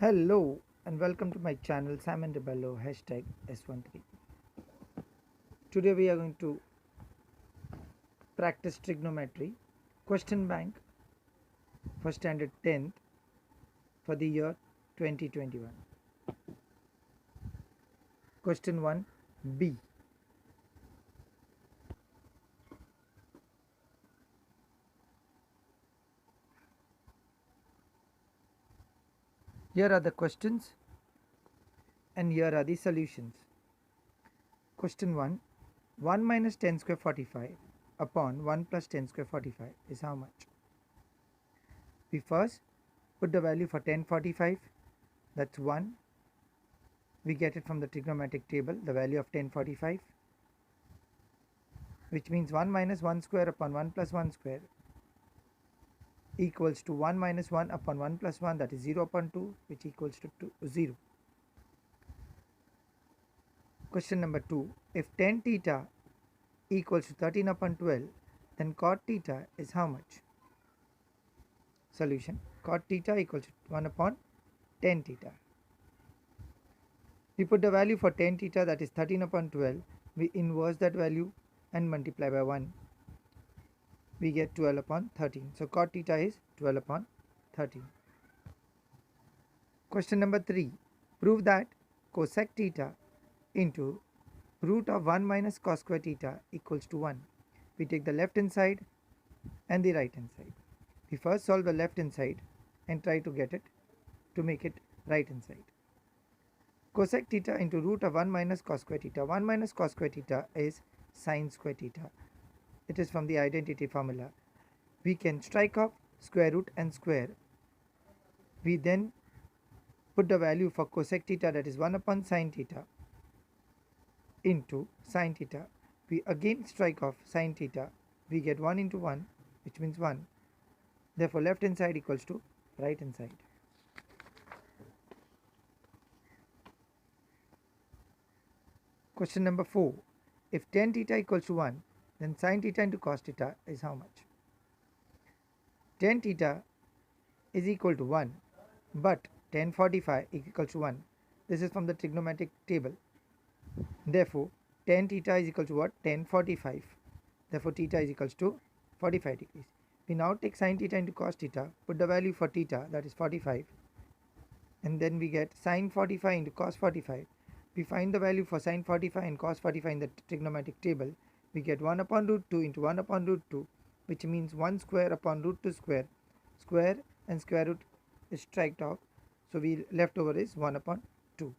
Hello and welcome to my channel Simon Rebello #S13. Today we are going to practice trigonometry question bank for standard 10th for the year 2021. Question 1B. Here are the questions and here are the solutions. Question 1. 1 minus 10 square 45 upon 1 plus 10 square 45 is how much? We first put the value for 1045, that's 1. We get it from the trigonometric table, the value of 1045, which means 1 minus 1 square upon 1 plus 1 square equals to 1 minus 1 upon 1 plus 1, that is 0 upon 2, which equals to 0. Question number 2. If tan theta equals to 13 upon 12, then cot theta is how much? Solution. Cot theta equals to 1 upon tan theta. We put the value for tan theta, that is 13 upon 12. We inverse that value and multiply by 1. We get 12 upon 13. So cot theta is 12 upon 13. Question number 3. Prove that cosec theta into root of 1 minus cos square theta equals to 1. We take the left hand side and the right hand side. We first solve the left hand side and try to get it to make it right hand side. Cosec theta into root of 1 minus cos square theta. 1 minus cos square theta is sin square theta. It is from the identity formula. We can strike off square root and square. We then put the value for cosec theta, that is 1 upon sin theta, into sin theta. We again strike off sin theta. We get 1 into 1, which means 1. Therefore left hand side equals to right hand side. Question number 4. If tan theta equals to 1, then sin theta into cos theta is how much? Tan theta is equal to 1, but tan 45 equals to 1. This is from the trigonometric table. Therefore tan theta is equal to what? Tan 45. Therefore theta is equals to 45 degrees. We now take sin theta into cos theta, put the value for theta, that is 45, and then we get sin 45 into cos 45. We find the value for sin 45 and cos 45 in the trigonometric table. We get 1 upon root 2 into 1 upon root 2, which means 1 square upon root 2 square. Square and square root is striked off, so we left over is 1 upon 2.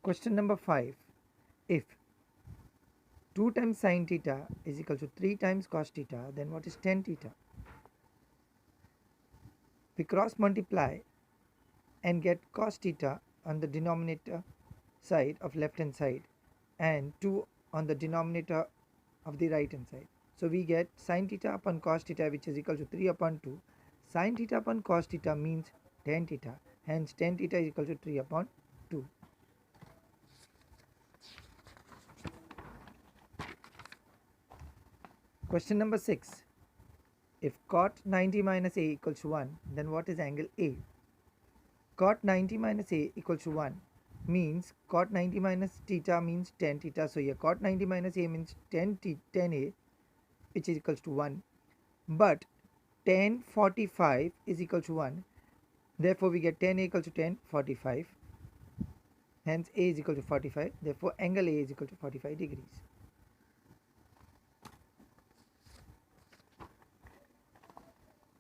Question number 5. If 2 times sin theta is equal to 3 times cos theta, then what is tan theta? We cross multiply and get cos theta on the denominator side of left hand side and 2 on the denominator of the right hand side. So we get sin theta upon cos theta, which is equal to 3 upon 2. Sin theta upon cos theta means tan theta, hence tan theta is equal to 3 upon 2. Question number 6. If cot 90 minus a equals to 1, then what is angle A? Cot 90 minus a equals to 1 means cot 90 minus theta means tan theta. So here cot 90 minus a means tan a, which is equals to 1. But tan 45 is equal to 1. Therefore we get tan a equal to tan 45. Hence a is equal to 45. Therefore angle A is equal to 45 degrees.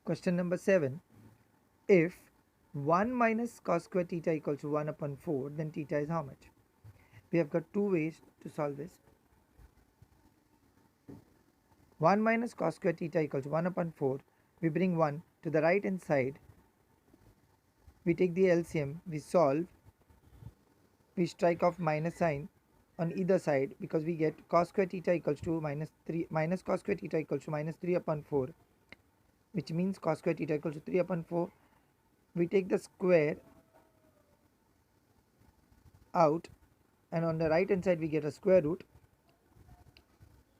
Question number 7. If 1 minus cos square theta equals to 1 upon 4, then theta is how much? We have got two ways to solve this. 1 minus cos square theta equals to 1 upon 4. We bring 1 to the right hand side. We take the LCM, we solve, we strike off minus sign on either side, because we get cos square theta equals to minus cos square theta equals to minus 3 upon 4, which means cos square theta equals to 3 upon 4. We take the square out and on the right hand side we get a square root.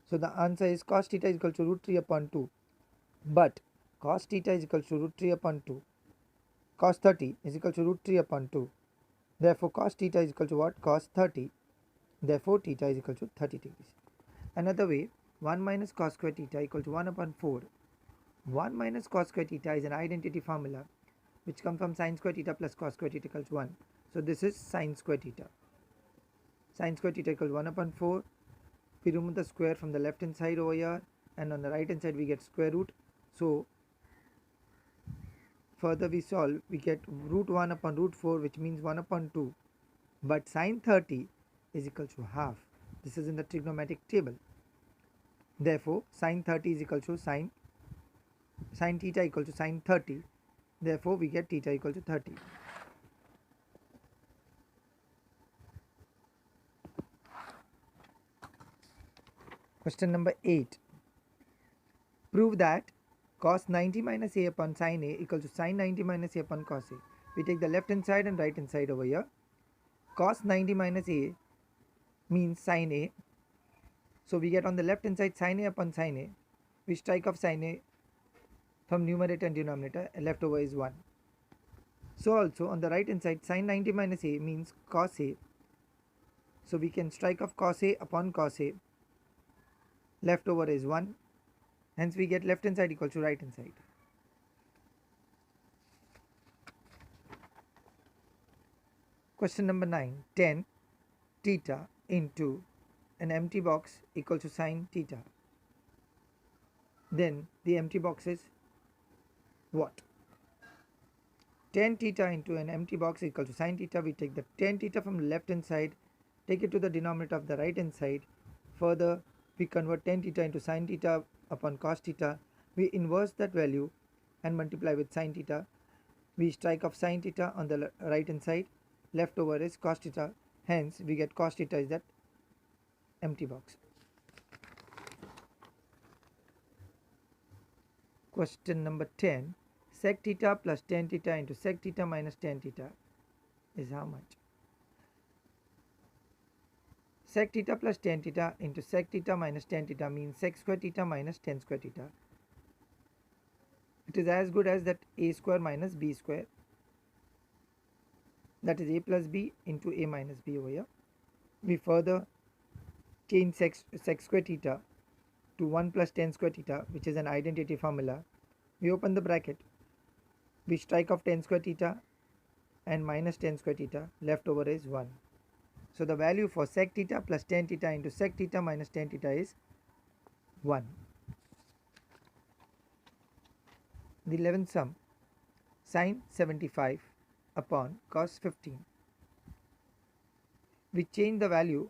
So the answer is cos theta is equal to root 3 upon 2. But cos theta is equal to root 3 upon 2. Cos 30 is equal to root 3 upon 2. Therefore, cos theta is equal to what? Cos 30. Therefore, theta is equal to 30 degrees. Another way, 1 minus cos square theta equal to 1 upon 4. 1 minus cos square theta is an identity formula which comes from sin square theta plus cos square theta equals 1. So, this is sin square theta. Sin square theta equals 1 upon 4. We remove the square from the left hand side over here, and on the right hand side we get square root. So, further we solve, we get root 1 upon root 4, which means 1 upon 2. But sin 30 is equal to half. This is in the trigonometric table. Therefore, sin 30 is equal to sin theta equal to sin 30. Therefore, we get theta equal to 30. Question number 8. Prove that cos 90 minus a upon sin a equal to sin 90 minus a upon cos a. We take the left hand side and right hand side over here. Cos 90 minus a means sin a. So we get on the left hand side sin a upon sin a. We strike off sin a from numerator and denominator, and left over is 1. So also on the right hand side sin 90 minus a means cos a. So we can strike off cos a upon cos a. Left over is 1. Hence we get left hand side equal to right hand side. Question number 9. 10 theta into an empty box equal to sin theta. Then the empty box is what? 10 theta into an empty box equal to sin theta. We take the 10 theta from the left hand side, take it to the denominator of the right hand side. Further, we convert 10 theta into sin theta upon cos theta. We inverse that value and multiply with sin theta. We strike off sin theta on the right hand side. Left over is cos theta. Hence, we get cos theta is that empty box. Question number 10. Sec theta plus tan theta into sec theta minus tan theta is how much? Sec theta plus tan theta into sec theta minus tan theta means sec square theta minus tan square theta. It is as good as that a square minus b square. That is a plus b into a minus b over here. We further change sec square theta to 1 plus tan square theta, which is an identity formula. We open the bracket. We strike off tan square theta and minus tan square theta. Left over is 1. So the value for sec theta plus tan theta into sec theta minus tan theta is 1. The 11th sum, sin 75 upon cos 15. We change the value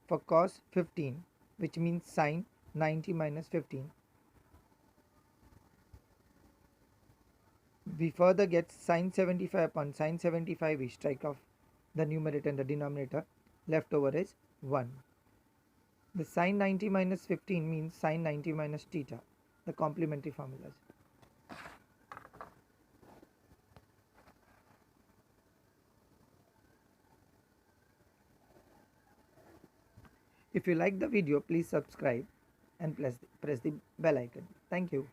for cos 15, which means sin 90 minus 15. We further get sin 75 upon sin 75. We strike off the numerator and the denominator. Left over is 1. The sin 90 minus 15 means sin 90 minus theta, the complementary formulas. If you like the video, please subscribe and press the bell icon. Thank you.